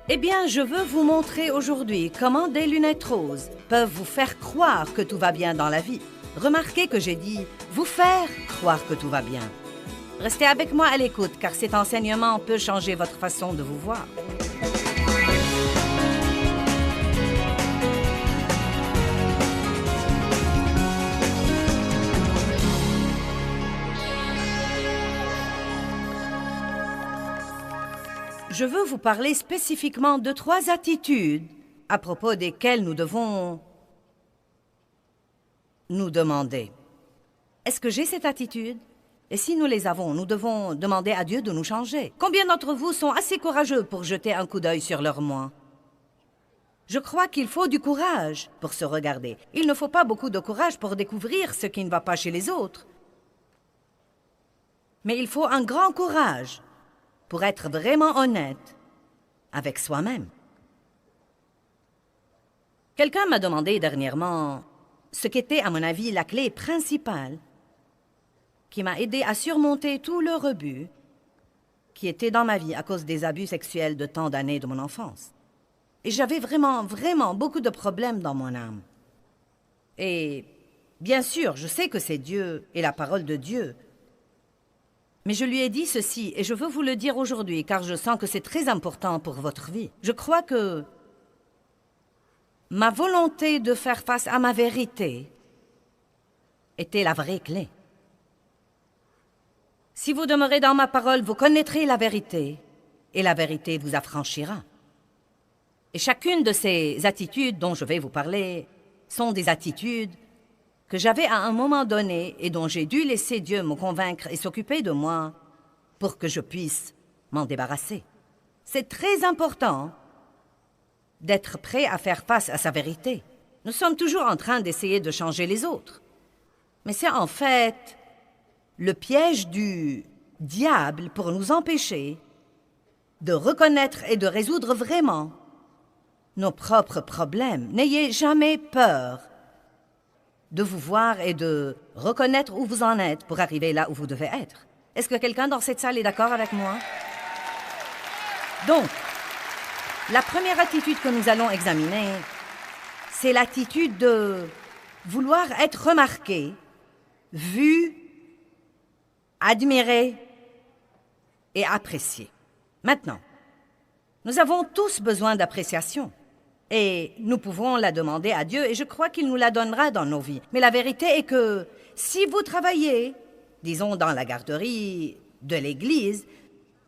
Eh bien, je veux vous montrer aujourd'hui comment des lunettes roses peuvent vous faire croire que tout va bien dans la vie. Remarquez que j'ai dit « vous faire croire que tout va bien ». Restez avec moi à l'écoute, car cet enseignement peut changer votre façon de vous voir. Je veux vous parler spécifiquement de 3 attitudes à propos desquelles nous devons nous demander. Est-ce que j'ai cette attitude? Et si nous les avons, nous devons demander à Dieu de nous changer. Combien d'entre vous sont assez courageux pour jeter un coup d'œil sur leur moi? Je crois qu'il faut du courage pour se regarder. Il ne faut pas beaucoup de courage pour découvrir ce qui ne va pas chez les autres. Mais il faut un grand courage pour être vraiment honnête avec soi-même. Quelqu'un m'a demandé dernièrement ce qu'était, à mon avis, la clé principale qui m'a aidé à surmonter tout le rebut qui était dans ma vie à cause des abus sexuels de tant d'années de mon enfance. Et j'avais vraiment beaucoup de problèmes dans mon âme. Et bien sûr, je sais que c'est Dieu et la parole de Dieu. Mais je lui ai dit ceci, et je veux vous le dire aujourd'hui, car je sens que c'est très important pour votre vie. Je crois que ma volonté de faire face à ma vérité était la vraie clé. Si vous demeurez dans ma parole, vous connaîtrez la vérité, et la vérité vous affranchira. Et chacune de ces attitudes dont je vais vous parler sont des attitudes que j'avais à un moment donné et dont j'ai dû laisser Dieu me convaincre et s'occuper de moi pour que je puisse m'en débarrasser. C'est très important d'être prêt à faire face à sa vérité. Nous sommes toujours en train d'essayer de changer les autres. Mais c'est en fait le piège du diable pour nous empêcher de reconnaître et de résoudre vraiment nos propres problèmes. N'ayez jamais peur de vous voir et de reconnaître où vous en êtes pour arriver là où vous devez être. Est-ce que quelqu'un dans cette salle est d'accord avec moi? Donc, la première attitude que nous allons examiner, c'est l'attitude de vouloir être remarqué, vu, admiré et apprécié. Maintenant, nous avons tous besoin d'appréciation. Et nous pouvons la demander à Dieu, et je crois qu'il nous la donnera dans nos vies. Mais la vérité est que si vous travaillez, disons dans la garderie de l'Église,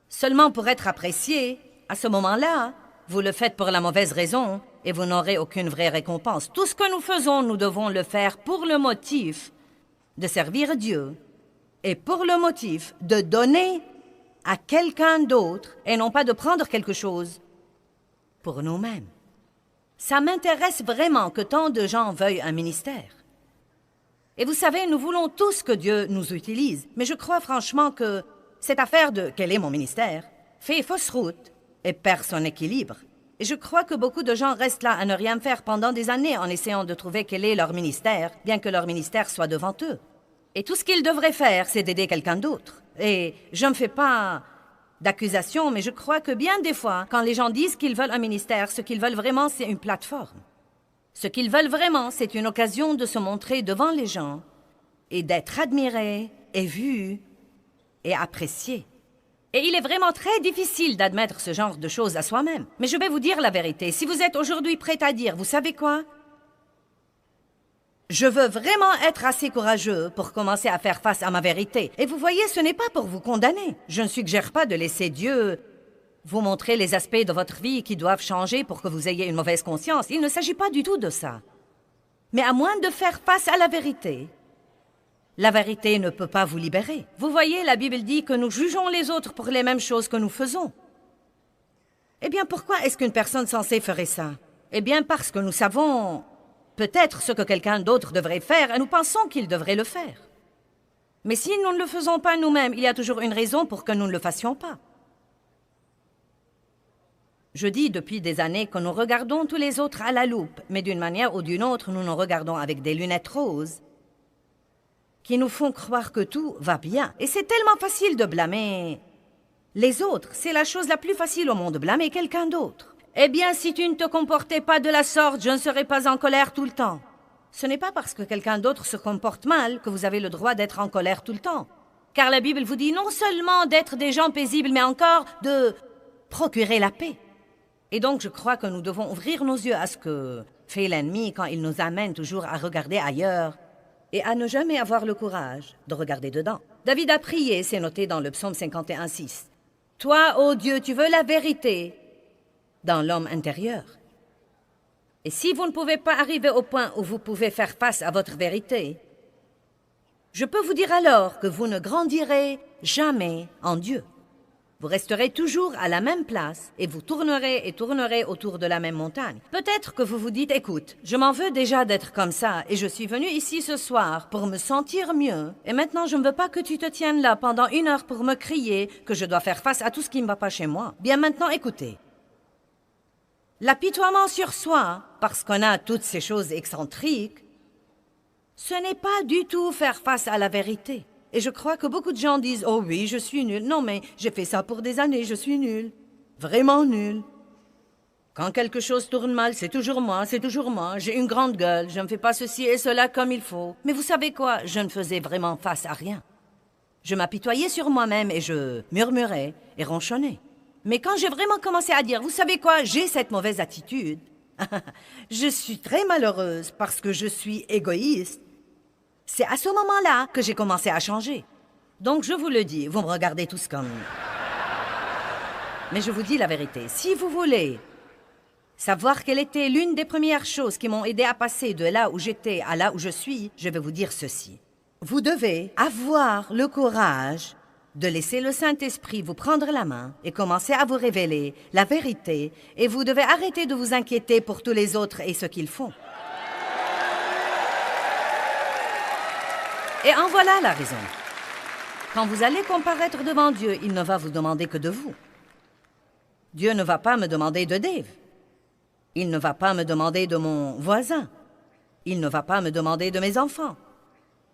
seulement pour être apprécié, à ce moment-là, vous le faites pour la mauvaise raison et vous n'aurez aucune vraie récompense. Tout ce que nous faisons, nous devons le faire pour le motif de servir Dieu et pour le motif de donner à quelqu'un d'autre et non pas de prendre quelque chose pour nous-mêmes. Ça m'intéresse vraiment que tant de gens veuillent un ministère. Et vous savez, nous voulons tous que Dieu nous utilise, mais je crois franchement que cette affaire de « quel est mon ministère ?» fait fausse route et perd son équilibre. Et je crois que beaucoup de gens restent là à ne rien faire pendant des années en essayant de trouver quel est leur ministère, bien que leur ministère soit devant eux. Et tout ce qu'ils devraient faire, c'est d'aider quelqu'un d'autre. Et je ne me fais pas d'accusation, mais je crois que bien des fois, quand les gens disent qu'ils veulent un ministère, ce qu'ils veulent vraiment, c'est une plateforme. Ce qu'ils veulent vraiment, c'est une occasion de se montrer devant les gens et d'être admiré et vu et apprécié. Et il est vraiment très difficile d'admettre ce genre de choses à soi-même. Mais je vais vous dire la vérité. Si vous êtes aujourd'hui prêt à dire, vous savez quoi? Je veux vraiment être assez courageux pour commencer à faire face à ma vérité. Et vous voyez, ce n'est pas pour vous condamner. Je ne suggère pas de laisser Dieu vous montrer les aspects de votre vie qui doivent changer pour que vous ayez une mauvaise conscience. Il ne s'agit pas du tout de ça. Mais à moins de faire face à la vérité ne peut pas vous libérer. Vous voyez, la Bible dit que nous jugeons les autres pour les mêmes choses que nous faisons. Eh bien, pourquoi est-ce qu'une personne censée ferait ça? Eh bien, parce que nous savons peut-être ce que quelqu'un d'autre devrait faire et nous pensons qu'il devrait le faire. Mais si nous ne le faisons pas nous-mêmes, il y a toujours une raison pour que nous ne le fassions pas. Je dis depuis des années que nous regardons tous les autres à la loupe, mais d'une manière ou d'une autre, nous nous regardons avec des lunettes roses qui nous font croire que tout va bien. Et c'est tellement facile de blâmer Les autres, c'est la chose la plus facile au monde, blâmer quelqu'un d'autre. Eh bien, si tu ne te comportais pas de la sorte, je ne serais pas en colère tout le temps. Ce n'est pas parce que quelqu'un d'autre se comporte mal que vous avez le droit d'être en colère tout le temps. Car la Bible vous dit non seulement d'être des gens paisibles, mais encore de procurer la paix. Et donc, je crois que nous devons ouvrir nos yeux à ce que fait l'ennemi quand il nous amène toujours à regarder ailleurs et à ne jamais avoir le courage de regarder dedans. David a prié, c'est noté dans le psaume 51:6. « Toi, ô Dieu, tu veux la vérité dans l'homme intérieur. » Et si vous ne pouvez pas arriver au point où vous pouvez faire face à votre vérité, je peux vous dire alors que vous ne grandirez jamais en Dieu. Vous resterez toujours à la même place et vous tournerez et tournerez autour de la même montagne. Peut-être que vous vous dites, écoute, je m'en veux déjà d'être comme ça et je suis venu ici ce soir pour me sentir mieux. Et maintenant, je ne veux pas que tu te tiennes là pendant 1 heure pour me crier que je dois faire face à tout ce qui ne va pas chez moi. Bien maintenant, écoutez. L'apitoiement sur soi, parce qu'on a toutes ces choses excentriques, ce n'est pas du tout faire face à la vérité. Et je crois que beaucoup de gens disent « Oh oui, je suis nul. Non, mais j'ai fait ça pour des années, je suis nul. Vraiment nul. Quand quelque chose tourne mal, c'est toujours moi. J'ai une grande gueule, je ne fais pas ceci et cela comme il faut. Mais vous savez quoi? Je ne faisais vraiment face à rien. Je m'apitoyais sur moi-même et je murmurais et ronchonnais. Mais quand j'ai vraiment commencé à dire « Vous savez quoi? J'ai cette mauvaise attitude. Je suis très malheureuse parce que je suis égoïste. » C'est à ce moment-là que j'ai commencé à changer. Donc je vous le dis, vous me regardez tous comme... Mais je vous dis la vérité, si vous voulez savoir quelle était l'une des premières choses qui m'ont aidé à passer de là où j'étais à là où je suis, je vais vous dire ceci. Vous devez avoir le courage de laisser le Saint-Esprit vous prendre la main et commencer à vous révéler la vérité, et vous devez arrêter de vous inquiéter pour tous les autres et ce qu'ils font. Et en voilà la raison. Quand vous allez comparaître devant Dieu, il ne va vous demander que de vous. Dieu ne va pas me demander de Dave. Il ne va pas me demander de mon voisin. Il ne va pas me demander de mes enfants.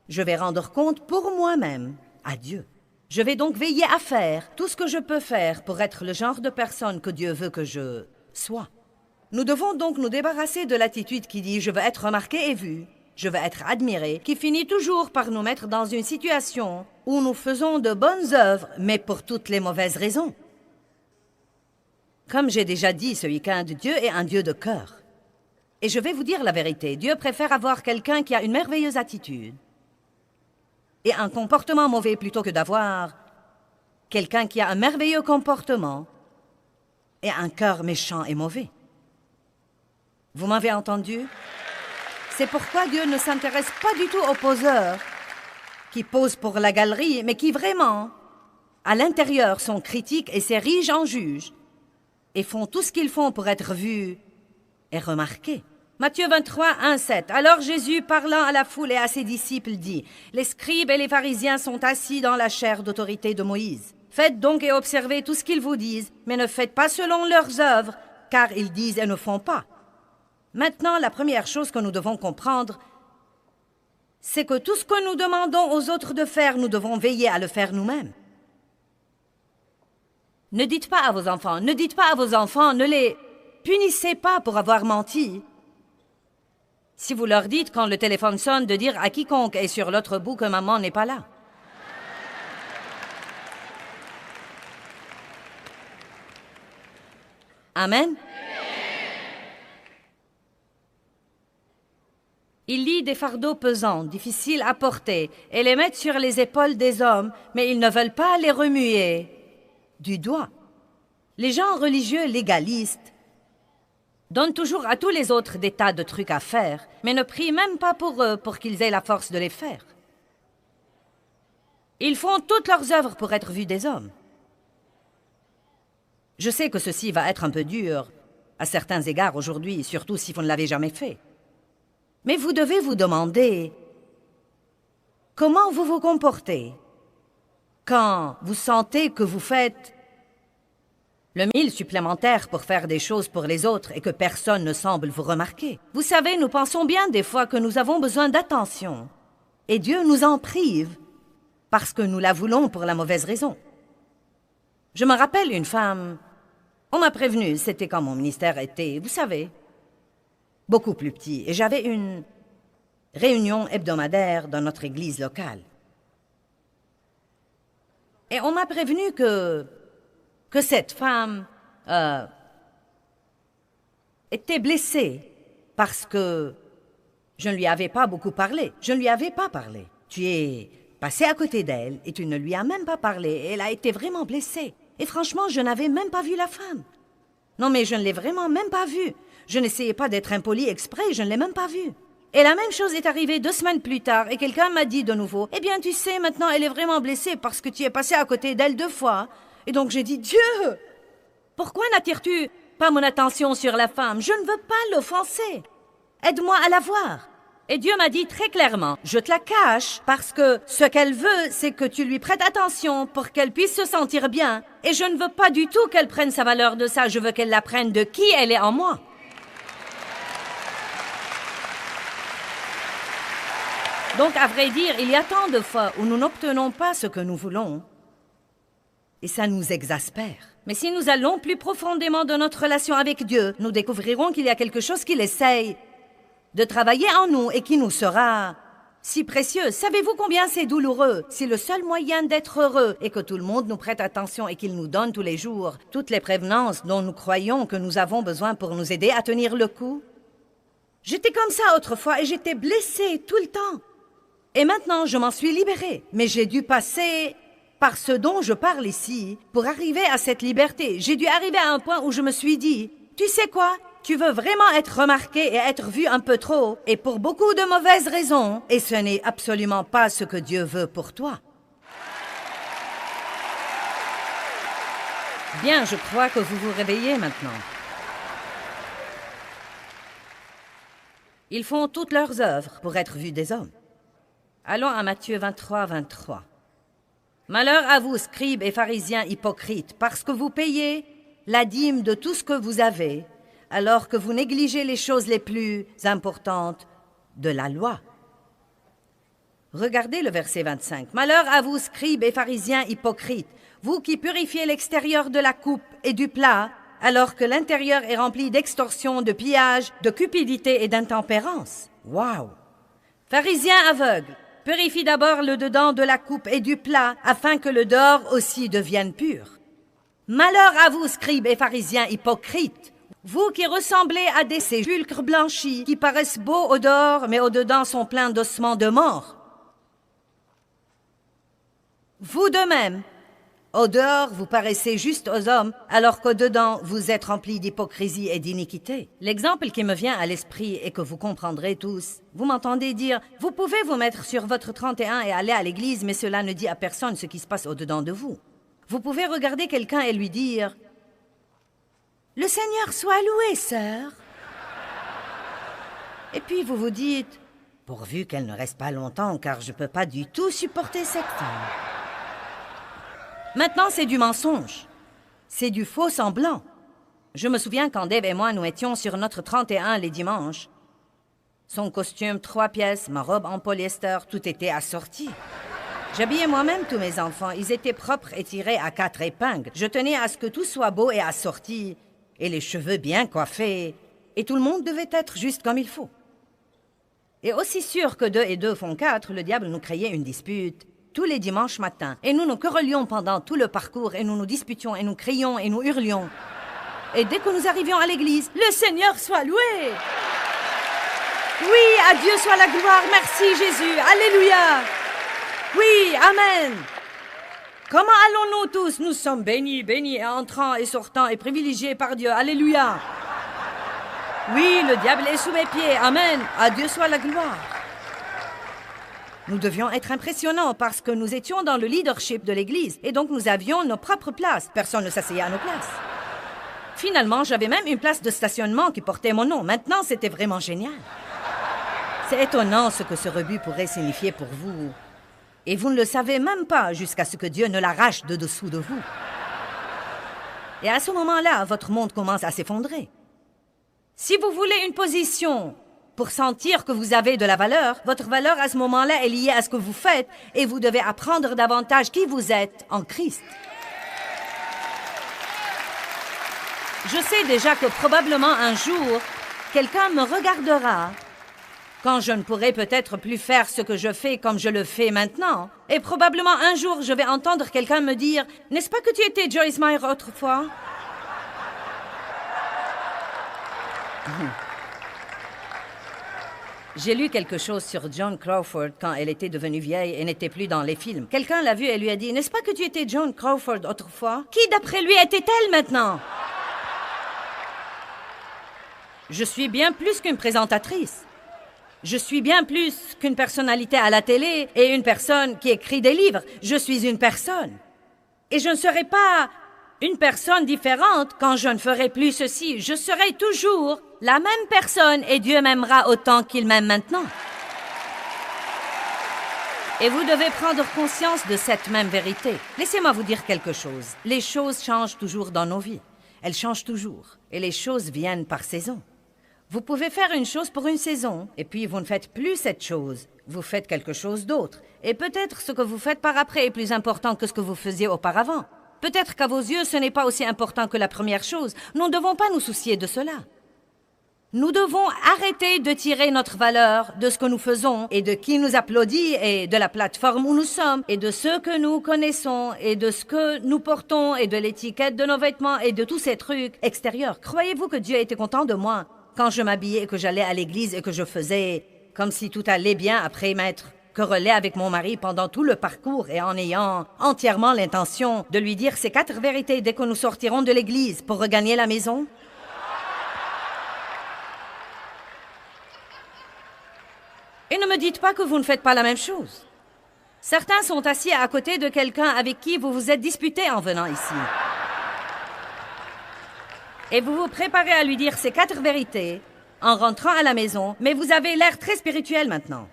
Je vais rendre compte pour moi-même à Dieu. Je vais donc veiller à faire tout ce que je peux faire pour être le genre de personne que Dieu veut que je sois. Nous devons donc nous débarrasser de l'attitude qui dit « je veux être remarqué et vu ». Je veux être admiré, qui finit toujours par nous mettre dans une situation où nous faisons de bonnes œuvres, mais pour toutes les mauvaises raisons. Comme j'ai déjà dit ce week-end, Dieu est un Dieu de cœur. Et je vais vous dire la vérité, Dieu préfère avoir quelqu'un qui a une merveilleuse attitude et un comportement mauvais plutôt que d'avoir quelqu'un qui a un merveilleux comportement et un cœur méchant et mauvais. Vous m'avez entendu? C'est pourquoi Dieu ne s'intéresse pas du tout aux poseurs qui posent pour la galerie, mais qui vraiment, à l'intérieur, sont critiques et s'érigent en juges et font tout ce qu'ils font pour être vus et remarqués. Matthieu 23, 1-7. Alors Jésus, parlant à la foule et à ses disciples, dit « Les scribes et les pharisiens sont assis dans la chaire d'autorité de Moïse. Faites donc et observez tout ce qu'ils vous disent, mais ne faites pas selon leurs œuvres, car ils disent et ne font pas. » Maintenant, la première chose que nous devons comprendre, c'est que tout ce que nous demandons aux autres de faire, nous devons veiller à le faire nous-mêmes. Ne dites pas à vos enfants, ne les punissez pas pour avoir menti. Si vous leur dites quand le téléphone sonne de dire à quiconque est sur l'autre bout que maman n'est pas là. Amen. Ils lient des fardeaux pesants, difficiles à porter, et les mettent sur les épaules des hommes, mais ils ne veulent pas les remuer du doigt. Les gens religieux légalistes donnent toujours à tous les autres des tas de trucs à faire, mais ne prient même pas pour eux pour qu'ils aient la force de les faire. Ils font toutes leurs œuvres pour être vus des hommes. Je sais que ceci va être un peu dur à certains égards aujourd'hui, surtout si vous ne l'avez jamais fait. Mais vous devez vous demander comment vous vous comportez quand vous sentez que vous faites le 1000 supplémentaire pour faire des choses pour les autres et que personne ne semble vous remarquer. Vous savez, nous pensons bien des fois que nous avons besoin d'attention et Dieu nous en prive parce que nous la voulons pour la mauvaise raison. Je me rappelle une femme. On m'a prévenu, c'était quand mon ministère était, vous savez, beaucoup plus petit. Et j'avais une réunion hebdomadaire dans notre église locale. Et on m'a prévenu que cette femme était blessée parce que je ne lui avais pas beaucoup parlé. Je ne lui avais pas parlé. Tu es passé à côté d'elle et tu ne lui as même pas parlé. Elle a été vraiment blessée. Et franchement, je n'avais même pas vu la femme. Non, mais je ne l'ai vraiment même pas vue. Je n'essayais pas d'être impoli exprès, je ne l'ai même pas vue. Et la même chose est arrivée 2 semaines plus tard, et quelqu'un m'a dit de nouveau, « Eh bien, tu sais, maintenant, elle est vraiment blessée parce que tu es passé à côté d'elle 2 fois. » Et donc j'ai dit, « Dieu, pourquoi n'attires-tu pas mon attention sur la femme? Je ne veux pas l'offenser. Aide-moi à la voir. » Et Dieu m'a dit très clairement, « Je te la cache parce que ce qu'elle veut, c'est que tu lui prêtes attention pour qu'elle puisse se sentir bien. Et je ne veux pas du tout qu'elle prenne sa valeur de ça, je veux qu'elle l'apprenne de qui elle est en moi. » Donc, à vrai dire, il y a tant de fois où nous n'obtenons pas ce que nous voulons. Et ça nous exaspère. Mais si nous allons plus profondément dans notre relation avec Dieu, nous découvrirons qu'il y a quelque chose qu'il essaye de travailler en nous et qui nous sera si précieux. Savez-vous combien c'est douloureux? C'est le seul moyen d'être heureux et que tout le monde nous prête attention et qu'il nous donne tous les jours toutes les prévenances dont nous croyons que nous avons besoin pour nous aider à tenir le coup. J'étais comme ça autrefois et j'étais blessée tout le temps. Et maintenant, je m'en suis libérée. Mais j'ai dû passer par ce dont je parle ici pour arriver à cette liberté. J'ai dû arriver à un point où je me suis dit, tu sais quoi? Tu veux vraiment être remarqué et être vu un peu trop, et pour beaucoup de mauvaises raisons, et ce n'est absolument pas ce que Dieu veut pour toi. Bien, je crois que vous vous réveillez maintenant. Ils font toutes leurs œuvres pour être vus des hommes. Allons à Matthieu 23, 23. « Malheur à vous, scribes et pharisiens hypocrites, parce que vous payez la dîme de tout ce que vous avez, alors que vous négligez les choses les plus importantes de la loi. » Regardez le verset 25. « Malheur à vous, scribes et pharisiens hypocrites, vous qui purifiez l'extérieur de la coupe et du plat, alors que l'intérieur est rempli d'extorsion, de pillage, de cupidité et d'intempérance. » Waouh! « Pharisiens aveugles, purifie d'abord le dedans de la coupe et du plat, afin que le dehors aussi devienne pur. Malheur à vous, scribes et pharisiens hypocrites, vous qui ressemblez à des sépulcres blanchis, qui paraissent beaux au dehors, mais au dedans sont pleins d'ossements de mort. Vous de même, au dehors vous paraissez juste aux hommes, alors qu'au dedans vous êtes remplis d'hypocrisie et d'iniquité. L'exemple qui me vient à l'esprit et que vous comprendrez tous, vous m'entendez dire, vous pouvez vous mettre sur votre 31 et aller à l'église, mais cela ne dit à personne ce qui se passe au-dedans de vous. Vous pouvez regarder quelqu'un et lui dire, « Le Seigneur soit loué, sœur. » Et puis vous vous dites, « Pourvu qu'elle ne reste pas longtemps, car je ne peux pas du tout supporter cette femme. » Maintenant, c'est du mensonge. C'est du faux semblant. Je me souviens quand Dave et moi, nous étions sur notre 31 les dimanches. Son costume 3 pièces, ma robe en polyester, tout était assorti. J'habillais moi-même tous mes enfants. Ils étaient propres et tirés à 4 épingles. Je tenais à ce que tout soit beau et assorti, et les cheveux bien coiffés. Et tout le monde devait être juste comme il faut. Et aussi sûr que 2 et 2 font 4, le diable nous créait une dispute tous les dimanches matins. Et nous nous querellions pendant tout le parcours, et nous nous disputions, et nous crions, et nous hurlions. Et dès que nous arrivions à l'église, « Le Seigneur soit loué !» Oui, à Dieu soit la gloire, merci Jésus, alléluia. Oui, amen. Comment allons-nous tous? Nous sommes bénis, bénis, entrants et sortants et privilégiés par Dieu, alléluia. Oui, le diable est sous mes pieds, amen, à Dieu soit la gloire. Nous devions être impressionnants parce que nous étions dans le leadership de l'Église et donc nous avions nos propres places. Personne ne s'asseyait à nos places. Finalement, j'avais même une place de stationnement qui portait mon nom. Maintenant, c'était vraiment génial. C'est étonnant ce que ce rebut pourrait signifier pour vous. Et vous ne le savez même pas jusqu'à ce que Dieu ne l'arrache de dessous de vous. Et à ce moment-là, votre monde commence à s'effondrer. Si vous voulez une position pour sentir que vous avez de la valeur, votre valeur à ce moment-là est liée à ce que vous faites et vous devez apprendre davantage qui vous êtes en Christ. Je sais déjà que probablement un jour, quelqu'un me regardera quand je ne pourrai peut-être plus faire ce que je fais comme je le fais maintenant. Et probablement un jour, je vais entendre quelqu'un me dire « N'est-ce pas que tu étais Joyce Meyer autrefois ?» J'ai lu quelque chose sur Joan Crawford quand elle était devenue vieille et n'était plus dans les films. Quelqu'un l'a vue et lui a dit « N'est-ce pas que tu étais Joan Crawford autrefois ?» Qui d'après lui était-elle maintenant? Je suis bien plus qu'une présentatrice. Je suis bien plus qu'une personnalité à la télé et une personne qui écrit des livres. Je suis une personne. Et je ne serai pas une personne différente quand je ne ferai plus ceci. Je serai toujours la même personne et Dieu m'aimera autant qu'il m'aime maintenant. Et vous devez prendre conscience de cette même vérité. Laissez-moi vous dire quelque chose. Les choses changent toujours dans nos vies. Elles changent toujours. Et les choses viennent par saison. Vous pouvez faire une chose pour une saison, et puis vous ne faites plus cette chose. Vous faites quelque chose d'autre. Et peut-être ce que vous faites par après est plus important que ce que vous faisiez auparavant. Peut-être qu'à vos yeux, ce n'est pas aussi important que la première chose. Nous ne devons pas nous soucier de cela. Nous devons arrêter de tirer notre valeur de ce que nous faisons et de qui nous applaudit et de la plateforme où nous sommes et de ce que nous connaissons et de ce que nous portons et de l'étiquette de nos vêtements et de tous ces trucs extérieurs. Croyez-vous que Dieu était content de moi quand je m'habillais et que j'allais à l'église et que je faisais comme si tout allait bien après m'être querellé avec mon mari pendant tout le parcours et en ayant entièrement l'intention de lui dire ces 4 vérités dès que nous sortirons de l'église pour regagner la maison? Et ne me dites pas que vous ne faites pas la même chose. Certains sont assis à côté de quelqu'un avec qui vous vous êtes disputé en venant ici. Et vous vous préparez à lui dire ces 4 vérités en rentrant à la maison, mais vous avez l'air très spirituel maintenant.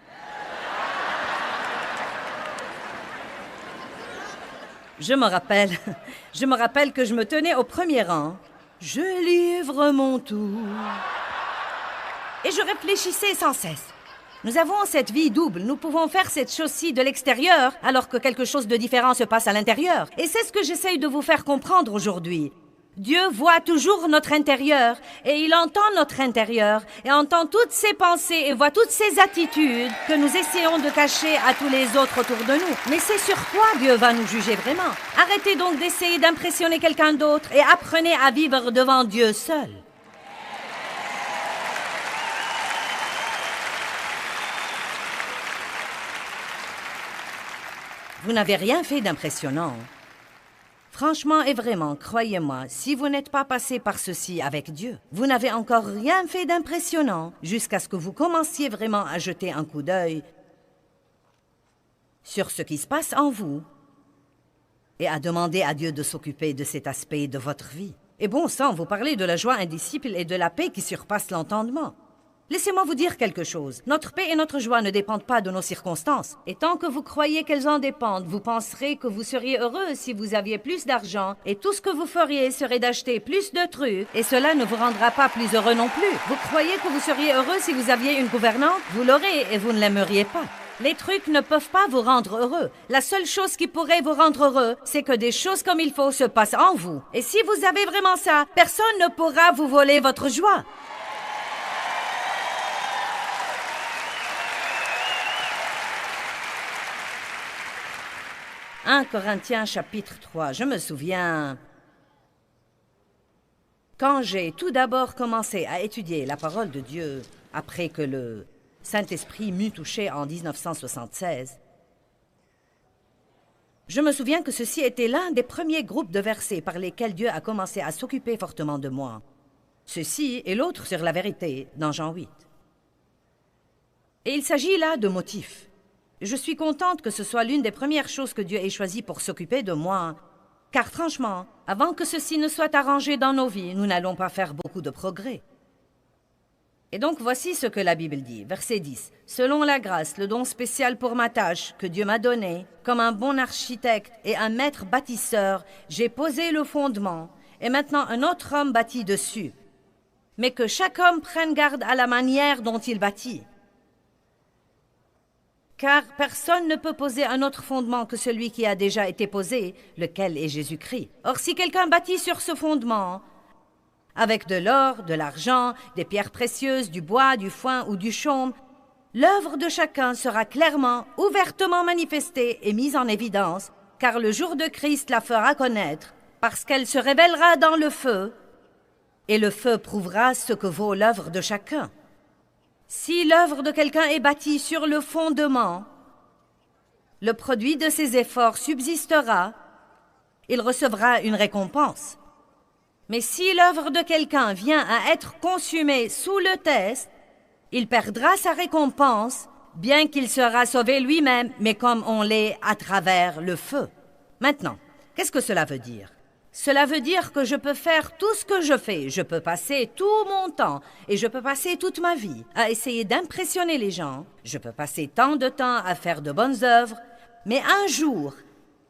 Je me rappelle que je me tenais au premier rang. Je livre mon tout. Et je réfléchissais sans cesse. Nous avons cette vie double. Nous pouvons faire cette chose-ci de l'extérieur, alors que quelque chose de différent se passe à l'intérieur. Et c'est ce que j'essaye de vous faire comprendre aujourd'hui. Dieu voit toujours notre intérieur, et il entend notre intérieur, et entend toutes ses pensées, et voit toutes ses attitudes que nous essayons de cacher à tous les autres autour de nous. Mais c'est sur quoi Dieu va nous juger vraiment. Arrêtez donc d'essayer d'impressionner quelqu'un d'autre, et apprenez à vivre devant Dieu seul. Vous n'avez rien fait d'impressionnant. Franchement et vraiment, croyez-moi, si vous n'êtes pas passé par ceci avec Dieu, vous n'avez encore rien fait d'impressionnant jusqu'à ce que vous commenciez vraiment à jeter un coup d'œil sur ce qui se passe en vous et à demander à Dieu de s'occuper de cet aspect de votre vie. Et bon sang, vous parlez de la joie indicible et de la paix qui surpasse l'entendement. Laissez-moi vous dire quelque chose. Notre paix et notre joie ne dépendent pas de nos circonstances. Et tant que vous croyez qu'elles en dépendent, vous penserez que vous seriez heureux si vous aviez plus d'argent et tout ce que vous feriez serait d'acheter plus de trucs et cela ne vous rendra pas plus heureux non plus. Vous croyez que vous seriez heureux si vous aviez une gouvernante? Vous l'aurez et vous ne l'aimeriez pas. Les trucs ne peuvent pas vous rendre heureux. La seule chose qui pourrait vous rendre heureux, c'est que des choses comme il faut se passent en vous. Et si vous avez vraiment ça, personne ne pourra vous voler votre joie. 1 Corinthiens chapitre 3, je me souviens, quand j'ai tout d'abord commencé à étudier la parole de Dieu, après que le Saint-Esprit m'eut touché en 1976, je me souviens que ceci était l'un des premiers groupes de versets par lesquels Dieu a commencé à s'occuper fortement de moi. Ceci et l'autre sur la vérité, dans Jean 8. Et il s'agit là de motifs. Je suis contente que ce soit l'une des premières choses que Dieu ait choisi pour s'occuper de moi. Car franchement, avant que ceci ne soit arrangé dans nos vies, nous n'allons pas faire beaucoup de progrès. Et donc voici ce que la Bible dit, verset 10. « Selon la grâce, le don spécial pour ma tâche que Dieu m'a donné, comme un bon architecte et un maître bâtisseur, j'ai posé le fondement, et maintenant un autre homme bâtit dessus. Mais que chaque homme prenne garde à la manière dont il bâtit. Car personne ne peut poser un autre fondement que celui qui a déjà été posé, lequel est Jésus-Christ. Or, si quelqu'un bâtit sur ce fondement, avec de l'or, de l'argent, des pierres précieuses, du bois, du foin ou du chaume, l'œuvre de chacun sera clairement, ouvertement manifestée et mise en évidence, car le jour de Christ la fera connaître, parce qu'elle se révélera dans le feu, et le feu prouvera ce que vaut l'œuvre de chacun. Si l'œuvre de quelqu'un est bâtie sur le fondement, le produit de ses efforts subsistera, il recevra une récompense. Mais si l'œuvre de quelqu'un vient à être consumée sous le test, il perdra sa récompense, bien qu'il sera sauvé lui-même, mais comme on l'est à travers le feu. Maintenant, qu'est-ce que cela veut dire? Cela veut dire que je peux faire tout ce que je fais. Je peux passer tout mon temps et je peux passer toute ma vie à essayer d'impressionner les gens. Je peux passer tant de temps à faire de bonnes œuvres. Mais un jour,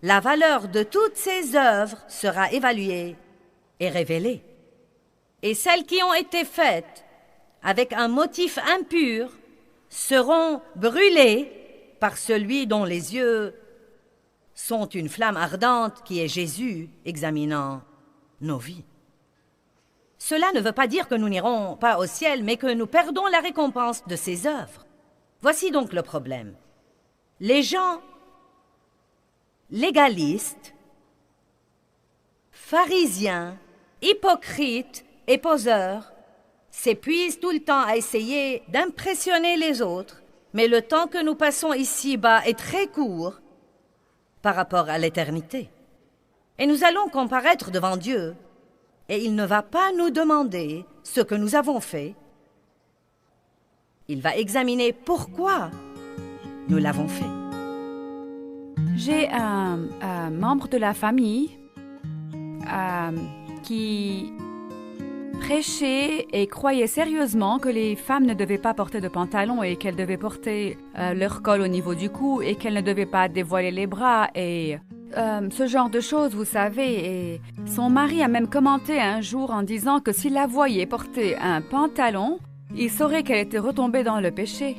la valeur de toutes ces œuvres sera évaluée et révélée. Et celles qui ont été faites avec un motif impur seront brûlées par celui dont les yeux sont une flamme ardente qui est Jésus examinant nos vies. Cela ne veut pas dire que nous n'irons pas au ciel, mais que nous perdons la récompense de ces œuvres. Voici donc le problème. Les gens légalistes, pharisiens, hypocrites et poseurs s'épuisent tout le temps à essayer d'impressionner les autres, mais le temps que nous passons ici-bas est très court par rapport à l'éternité. Et nous allons comparaître devant Dieu, et il ne va pas nous demander ce que nous avons fait. Il va examiner pourquoi nous l'avons fait. J'ai un membre de la famille qui prêchait et croyait sérieusement que les femmes ne devaient pas porter de pantalon et qu'elles devaient porter leur col au niveau du cou et qu'elles ne devaient pas dévoiler les bras et ce genre de choses, vous savez. Et son mari a même commenté un jour en disant que s'il la voyait porter un pantalon, il saurait qu'elle était retombée dans le péché.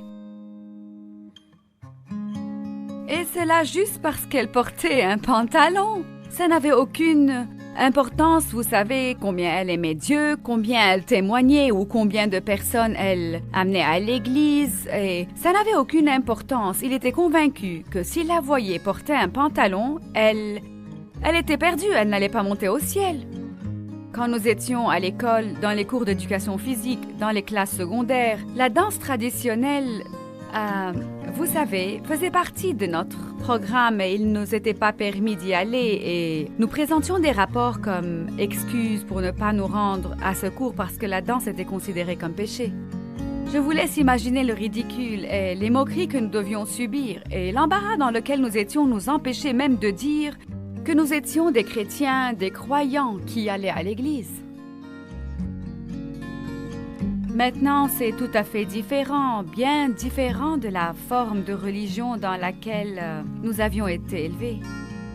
Et c'est là juste parce qu'elle portait un pantalon. Ça n'avait aucune importance, vous savez, combien elle aimait Dieu, combien elle témoignait ou combien de personnes elle amenait à l'église. Et ça n'avait aucune importance. Il était convaincu que s'il la voyait porter un pantalon, elle était perdue, elle n'allait pas monter au ciel. Quand nous étions à l'école, dans les cours d'éducation physique, dans les classes secondaires, la danse traditionnelle, vous savez, faisait partie de notre programme et il ne nous était pas permis d'y aller et nous présentions des rapports comme excuse pour ne pas nous rendre à ce cours parce que la danse était considérée comme péché. Je vous laisse imaginer le ridicule et les moqueries que nous devions subir et l'embarras dans lequel nous étions nous empêchait même de dire que nous étions des chrétiens, des croyants qui allaient à l'église. Maintenant, c'est tout à fait différent, bien différent de la forme de religion dans laquelle nous avions été élevés.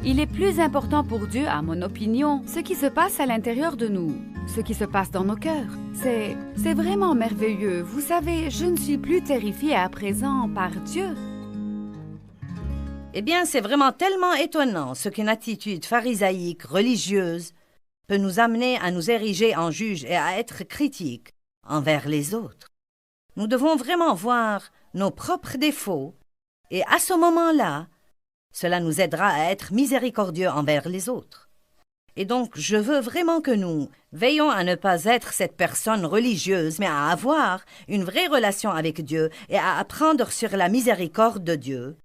Il est plus important pour Dieu, à mon opinion, ce qui se passe à l'intérieur de nous, ce qui se passe dans nos cœurs. C'est vraiment merveilleux. Vous savez, je ne suis plus terrifiée à présent par Dieu. Eh bien, c'est vraiment tellement étonnant ce qu'une attitude pharisaïque, religieuse, peut nous amener à nous ériger en juge et à être critiques envers les autres. Nous devons vraiment voir nos propres défauts et à ce moment-là, cela nous aidera à être miséricordieux envers les autres. Et donc, je veux vraiment que nous veillons à ne pas être cette personne religieuse, mais à avoir une vraie relation avec Dieu et à apprendre sur la miséricorde de Dieu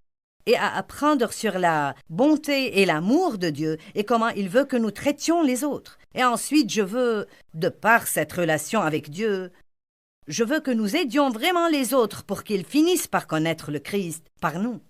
et à apprendre sur la bonté et l'amour de Dieu et comment il veut que nous traitions les autres. Et ensuite, je veux, de par cette relation avec Dieu, je veux que nous aidions vraiment les autres pour qu'ils finissent par connaître le Christ par nous.